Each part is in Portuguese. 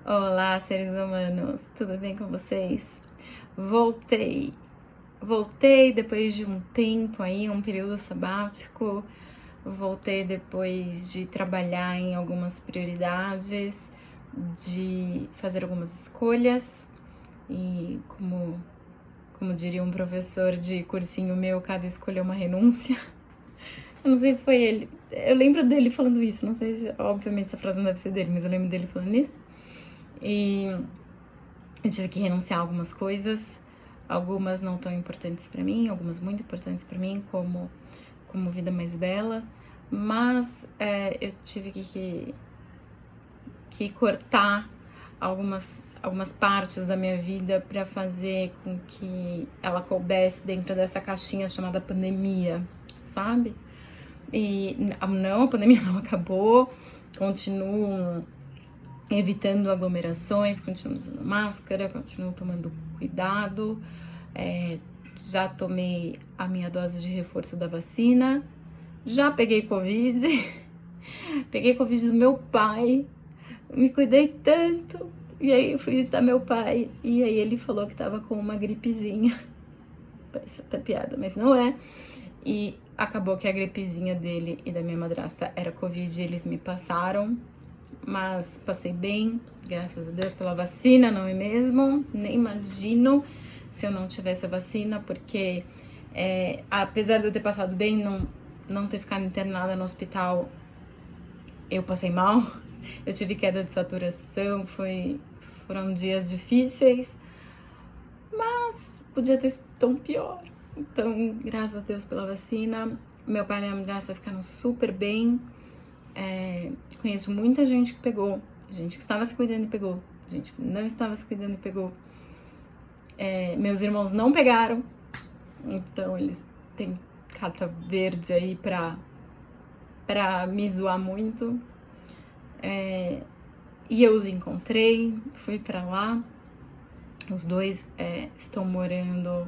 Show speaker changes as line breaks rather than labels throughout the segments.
Olá, seres humanos, tudo bem com vocês? Voltei. Voltei depois de um tempo aí, um período sabático. Voltei depois de trabalhar em algumas prioridades, de fazer algumas escolhas. E como diria um professor de cursinho meu, cada escolha é uma renúncia. Eu não sei se foi ele. Eu lembro dele falando isso. Não sei se, obviamente, essa frase não deve ser dele, mas eu lembro dele falando isso. E eu tive que renunciar a algumas coisas, algumas não tão importantes para mim, algumas muito importantes para mim, como Vida Mais Bela, mas eu tive que cortar algumas partes da minha vida para fazer com que ela coubesse dentro dessa caixinha chamada pandemia, sabe? E não, a pandemia não acabou, continuo evitando aglomerações, continuo usando máscara, continuo tomando cuidado, já tomei a minha dose de reforço da vacina, já peguei Covid, peguei Covid do meu pai, me cuidei tanto, e aí eu fui visitar meu pai, e aí ele falou que tava com uma gripezinha, parece até piada, mas não é, e acabou que a gripezinha dele e da minha madrasta era Covid, e eles me passaram, mas passei bem, graças a Deus pela vacina, não é mesmo? Nem imagino se eu não tivesse a vacina, porque apesar de eu ter passado bem, não ter ficado internada no hospital, eu passei mal, eu tive queda de saturação, foram dias difíceis, mas podia ter sido tão pior. Então, graças a Deus pela vacina, meu pai e minha madrasta ficaram super bem. Conheço muita gente que pegou, gente que estava se cuidando e pegou, gente que não estava se cuidando e pegou. Meus irmãos não pegaram, então eles têm carta verde aí pra me zoar muito. E eu os encontrei, fui pra lá. Os dois estão morando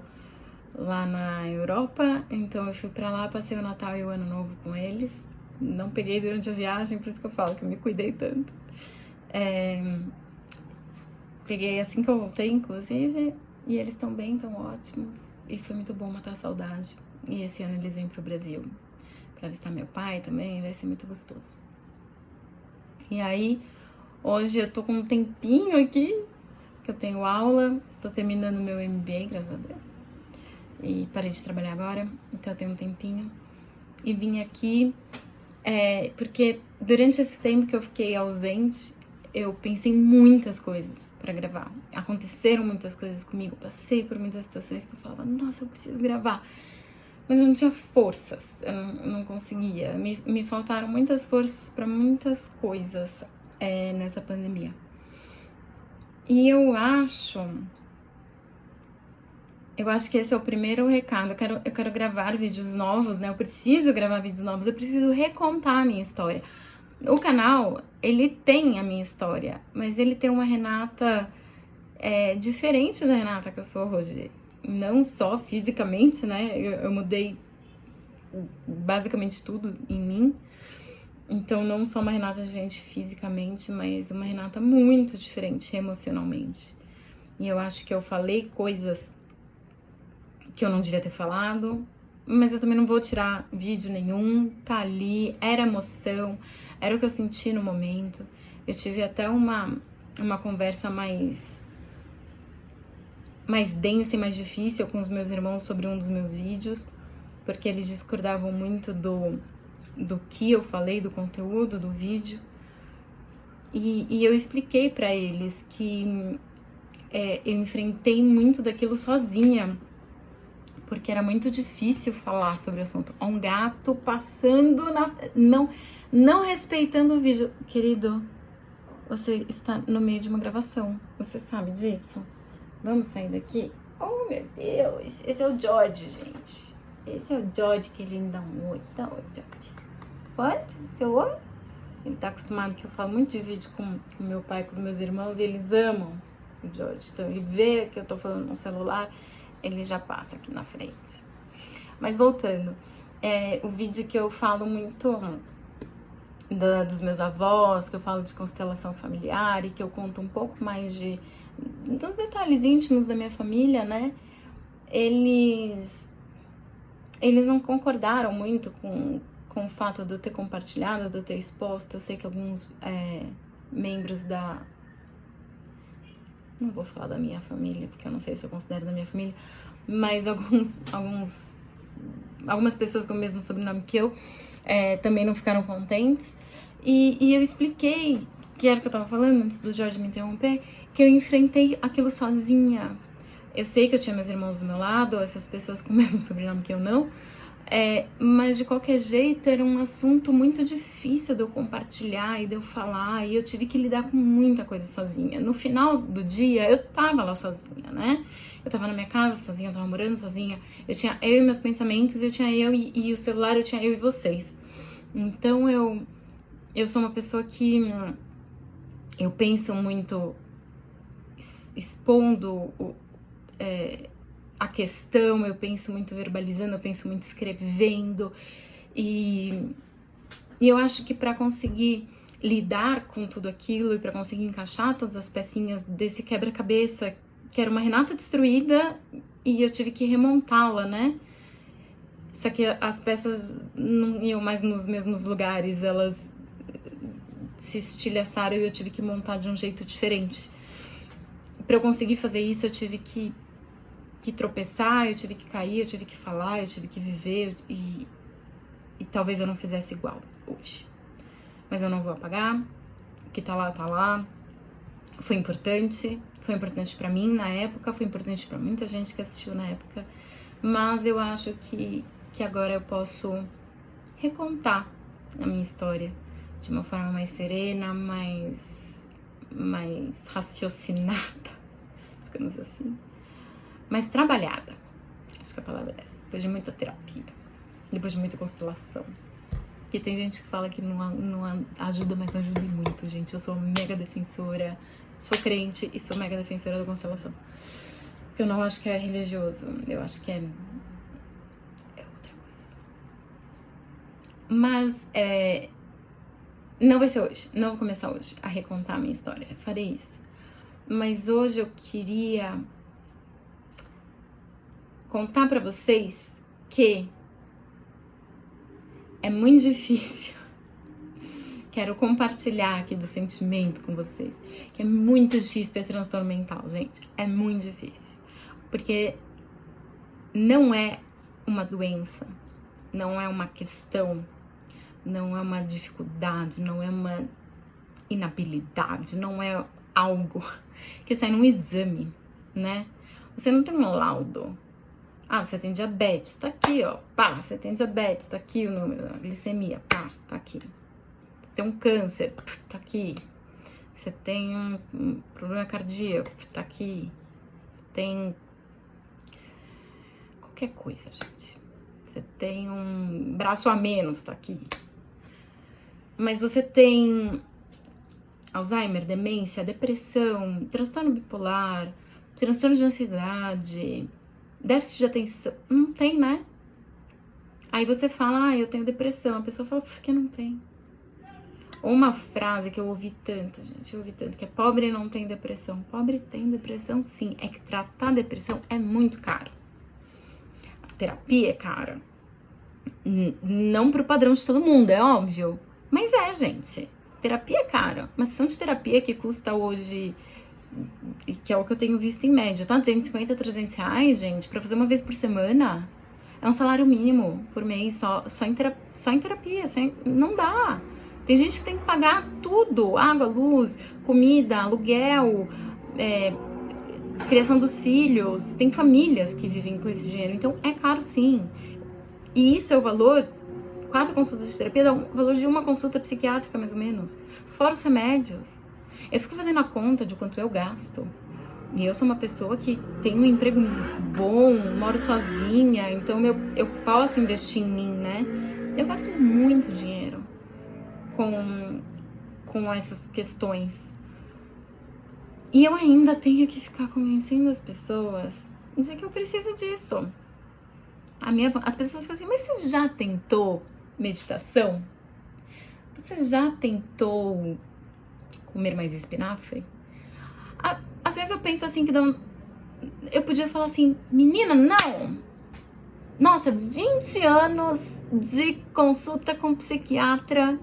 lá na Europa, então eu fui pra lá, passei o Natal e o Ano Novo com eles. Não peguei durante a viagem, por isso que eu falo que eu me cuidei tanto. Peguei assim que eu voltei, inclusive, e eles estão bem, estão ótimos. E foi muito bom matar a saudade. E esse ano eles vêm pro Brasil pra visitar meu pai também, vai ser muito gostoso. E aí, hoje eu tô com um tempinho aqui, que eu tenho aula, tô terminando meu MBA, graças a Deus. E parei de trabalhar agora, então eu tenho um tempinho. E vim aqui porque durante esse tempo que eu fiquei ausente, eu pensei em muitas coisas pra gravar. Aconteceram muitas coisas comigo, passei por muitas situações que eu falava, nossa, eu preciso gravar. Mas eu não tinha forças, eu não conseguia. Me faltaram muitas forças pra muitas coisas nessa pandemia. E eu acho que esse é o primeiro recado. Eu quero gravar vídeos novos, né? Eu preciso gravar vídeos novos, eu preciso recontar a minha história. O canal, ele tem a minha história, mas ele tem uma Renata diferente da Renata que eu sou hoje. Não só fisicamente, né? Eu mudei basicamente tudo em mim. Então, não sou uma Renata diferente fisicamente, mas uma Renata muito diferente emocionalmente. E eu acho que eu falei coisas que eu não devia ter falado, mas eu também não vou tirar vídeo nenhum, tá ali, era emoção, era o que eu senti no momento. Eu tive até uma conversa mais densa e mais difícil com os meus irmãos sobre um dos meus vídeos, porque eles discordavam muito do que eu falei, do conteúdo do vídeo. E eu expliquei pra eles que eu enfrentei muito daquilo sozinha, porque era muito difícil falar sobre o assunto. Um gato passando não respeitando o vídeo. Querido, você está no meio de uma gravação, você sabe disso? Vamos sair daqui? Oh, meu Deus, esse é o George, gente. Esse é o George, que ele dá um oi. Dá oi, George. Pode? Teu oi? Ele tá acostumado que eu falo muito de vídeo com meu pai, com os meus irmãos, e eles amam o George. Então ele vê que eu tô falando no celular, ele já passa aqui na frente. Mas voltando, o vídeo que eu falo muito dos meus avós, que eu falo de constelação familiar e que eu conto um pouco mais dos detalhes íntimos da minha família, né? Eles não concordaram muito com o fato de eu ter compartilhado, de eu ter exposto. Eu sei que alguns membros não vou falar da minha família, porque eu não sei se eu considero da minha família, mas algumas pessoas com o mesmo sobrenome que eu também não ficaram contentes. E eu expliquei, que era o que eu tava falando antes do Jorge me interromper, que eu enfrentei aquilo sozinha. Eu sei que eu tinha meus irmãos do meu lado, essas pessoas com o mesmo sobrenome que eu não, mas de qualquer jeito era um assunto muito difícil de eu compartilhar e de eu falar, e eu tive que lidar com muita coisa sozinha. No final do dia, eu tava lá sozinha, né? Eu tava na minha casa sozinha, eu tava morando sozinha, eu tinha eu e meus pensamentos, eu tinha eu e o celular, eu tinha eu e vocês. Então eu sou uma pessoa que eu penso muito expondo a questão, eu penso muito verbalizando, eu penso muito escrevendo, e eu acho que para conseguir lidar com tudo aquilo e para conseguir encaixar todas as pecinhas desse quebra-cabeça, que era uma Renata destruída e eu tive que remontá-la, né? Só que as peças não iam mais nos mesmos lugares, elas se estilhaçaram e eu tive que montar de um jeito diferente. Para eu conseguir fazer isso, eu tive que tropeçar, eu tive que cair, eu tive que falar, eu tive que viver, e talvez eu não fizesse igual hoje. Mas eu não vou apagar, o que tá lá. Foi importante para mim na época, foi importante para muita gente que assistiu na época, mas eu acho que agora eu posso recontar a minha história de uma forma mais serena, mais raciocinada, digamos assim, mais trabalhada, acho que a palavra é essa, depois de muita terapia, depois de muita constelação. Porque tem gente que fala que não ajuda, mas ajuda muito, gente. Eu sou mega defensora, sou crente e sou mega defensora da constelação. Porque eu não acho que é religioso, eu acho que é outra coisa. Mas não vai ser hoje, não vou começar hoje a recontar a minha história, farei isso. Mas hoje eu queria contar pra vocês que é muito difícil. Quero compartilhar aqui do sentimento com vocês, que é muito difícil ter transtorno mental, gente. É muito difícil. Porque não é uma doença, não é uma questão, não é uma dificuldade, não é uma inabilidade, não é algo que sai num exame, né? Você não tem um laudo. Ah, você tem diabetes, tá aqui, ó. Pá, você tem diabetes, tá aqui o número da glicemia, pá, tá aqui. Você tem um câncer, tá aqui. Você tem um problema cardíaco, tá aqui. Você tem qualquer coisa, gente. Você tem um braço a menos, tá aqui. Mas você tem Alzheimer, demência, depressão, transtorno bipolar, transtorno de ansiedade, déficit de atenção. Não tem, né? Aí você fala, eu tenho depressão. A pessoa fala, por que não tem? Ou uma frase que eu ouvi tanto, gente, que é pobre não tem depressão. Pobre tem depressão, sim. É que tratar depressão é muito caro. A terapia é cara. Não pro padrão de todo mundo, é óbvio. Mas gente. Terapia é cara. Uma sessão de terapia que custa hoje, que é o que eu tenho visto em média, tá? 250, 300 reais, gente, pra fazer uma vez por semana. É um salário mínimo por mês, só em terapia. Não dá. Tem gente que tem que pagar tudo. Água, luz, comida, aluguel, criação dos filhos. Tem famílias que vivem com esse dinheiro. Então, é caro sim. E isso é o valor. 4 consultas de terapia dá o valor de uma consulta psiquiátrica, mais ou menos. Fora os remédios. Eu fico fazendo a conta de quanto eu gasto. E eu sou uma pessoa que tem um emprego bom, moro sozinha, então eu posso investir em mim, né? Eu gasto muito dinheiro com essas questões. E eu ainda tenho que ficar convencendo as pessoas de que eu preciso disso. As pessoas ficam assim, mas você já tentou meditação? Você já tentou comer mais espinafre? Às vezes eu penso assim que eu podia falar assim, menina, não! Nossa, 20 anos de consulta com psiquiatra,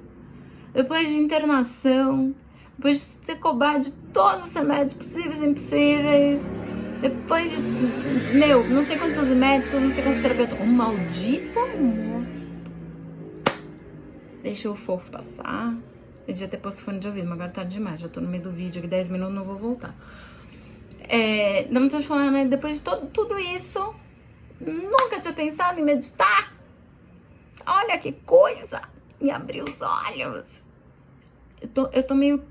depois de internação, depois de ser cobrado de todos os remédios possíveis e impossíveis, depois de, não sei quantos médicos, não sei quantos terapeutas, um maldito amor. Deixa o fofo passar. Eu devia ter posto fone de ouvido, mas agora tá demais, já tô no meio do vídeo, aqui 10 minutos não vou voltar. Não tô te falando, né? Depois de tudo isso, nunca tinha pensado em meditar. Olha que coisa! Me abriu os olhos. Eu tô meio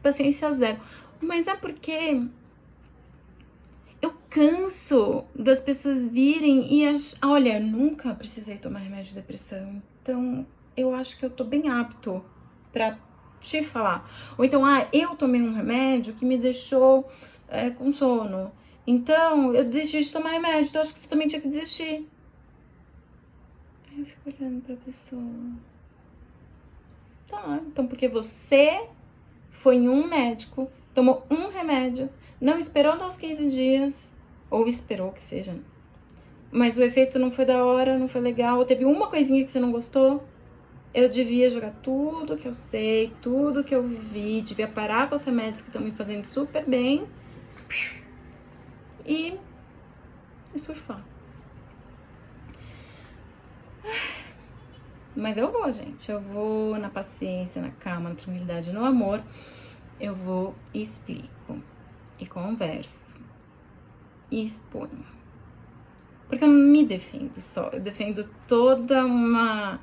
paciência zero. Mas é porque eu canso das pessoas virem e olha, nunca precisei tomar remédio de depressão. Então, eu acho que eu tô bem apto pra te falar. Ou então, eu tomei um remédio que me deixou com sono. Então, eu desisti de tomar remédio. Então, acho que você também tinha que desistir. Aí eu fico olhando pra pessoa. Tá, então porque você foi em um médico, tomou um remédio, não esperou dar os 15 dias, ou esperou que seja, mas o efeito não foi da hora, não foi legal, ou teve uma coisinha que você não gostou, eu devia jogar tudo que eu sei, tudo que eu vi, devia parar com os remédios que estão me fazendo super bem e surfar. Mas eu vou, gente. Eu vou na paciência, na calma, na tranquilidade, no amor. Eu vou e explico. E converso. E exponho. Porque eu não me defendo só. Eu defendo toda uma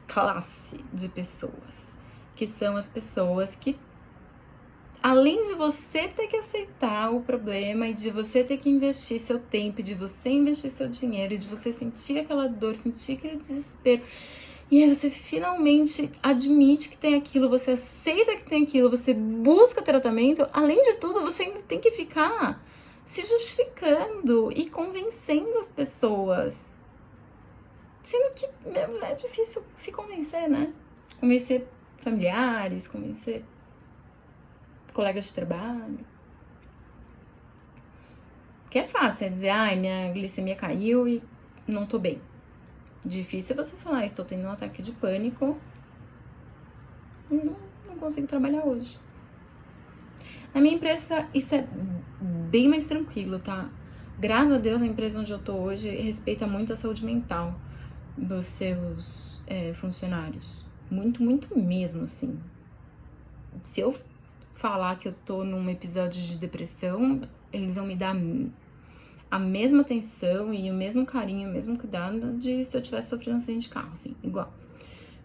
classe de pessoas. Que são as pessoas que, além de você ter que aceitar o problema e de você ter que investir seu tempo, de você investir seu dinheiro, de você sentir aquela dor, sentir aquele desespero, e aí você finalmente admite que tem aquilo, você aceita que tem aquilo, você busca tratamento, além de tudo, você ainda tem que ficar se justificando e convencendo as pessoas. Sendo que é difícil se convencer, né? Convencer familiares, convencer colegas de trabalho. Que é fácil, é dizer, minha glicemia caiu e não tô bem. Difícil é você falar, estou tendo um ataque de pânico, não consigo trabalhar hoje. Na minha empresa, isso é bem mais tranquilo, tá? Graças a Deus, a empresa onde eu tô hoje respeita muito a saúde mental dos seus funcionários. Muito, muito mesmo, assim. Se eu falar que eu tô num episódio de depressão, eles vão me dar a mesma atenção e o mesmo carinho, o mesmo cuidado de se eu tivesse sofrendo um acidente de carro, assim, igual.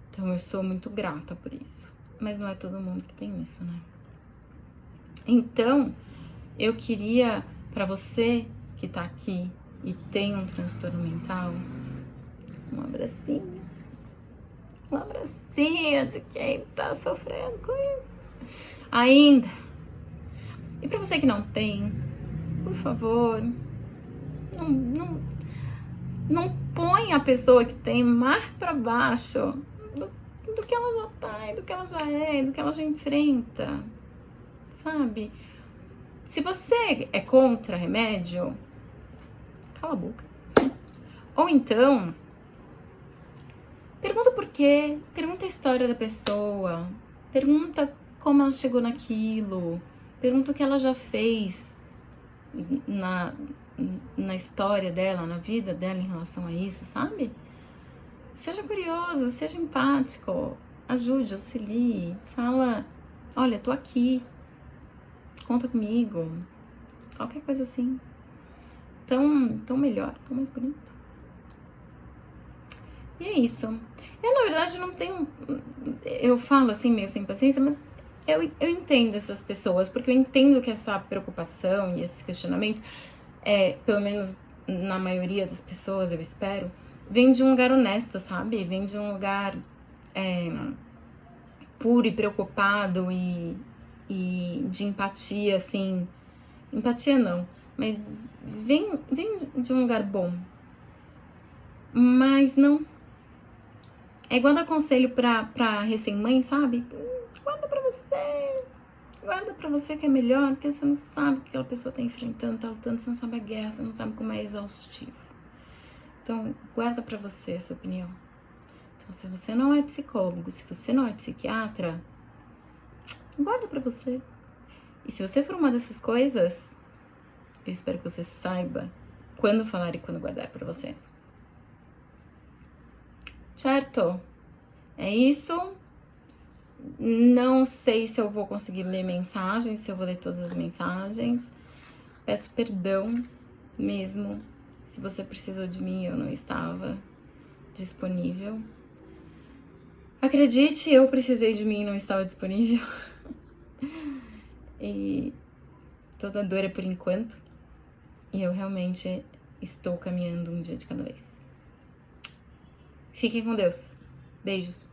Então eu sou muito grata por isso. Mas não é todo mundo que tem isso, né? Então, eu queria, pra você que tá aqui e tem um transtorno mental, um abracinho. Um abracinho de quem tá sofrendo com isso. Ainda. E pra você que não tem, por favor, não põe a pessoa que tem mais pra baixo do que ela já tá, do que ela já é, do que ela já enfrenta, sabe? Se você é contra remédio, cala a boca. Ou então, pergunta por quê, pergunta a história da pessoa, pergunta como ela chegou naquilo, pergunta o que ela já fez na história dela, na vida dela em relação a isso, sabe? Seja curioso, seja empático, ajude, auxilie, fala, olha, tô aqui, conta comigo, qualquer coisa assim. Tão melhor, tão mais bonito. E é isso. Eu, na verdade, não tenho... Eu falo assim, meio sem paciência, mas eu entendo essas pessoas, porque eu entendo que essa preocupação e esses questionamentos, pelo menos na maioria das pessoas, eu espero, vem de um lugar honesto, sabe? Vem de um lugar puro e preocupado e de empatia, assim... Empatia não, mas vem de um lugar bom. Mas não É igual dar conselho pra recém-mãe, sabe? Guarda pra você. Guarda pra você que é melhor, porque você não sabe o que aquela pessoa tá enfrentando, tá lutando, você não sabe a guerra, você não sabe como é exaustivo. Então, guarda pra você essa opinião. Então, se você não é psicólogo, se você não é psiquiatra, guarda pra você. E se você for uma dessas coisas, eu espero que você saiba quando falar e quando guardar pra você. Certo? É isso. Não sei se eu vou conseguir ler mensagens, se eu vou ler todas as mensagens. Peço perdão mesmo. Se você precisou de mim, eu não estava disponível. Acredite, eu precisei de mim e não estava disponível. E toda dor é por enquanto. E eu realmente estou caminhando um dia de cada vez. Fiquem com Deus. Beijos.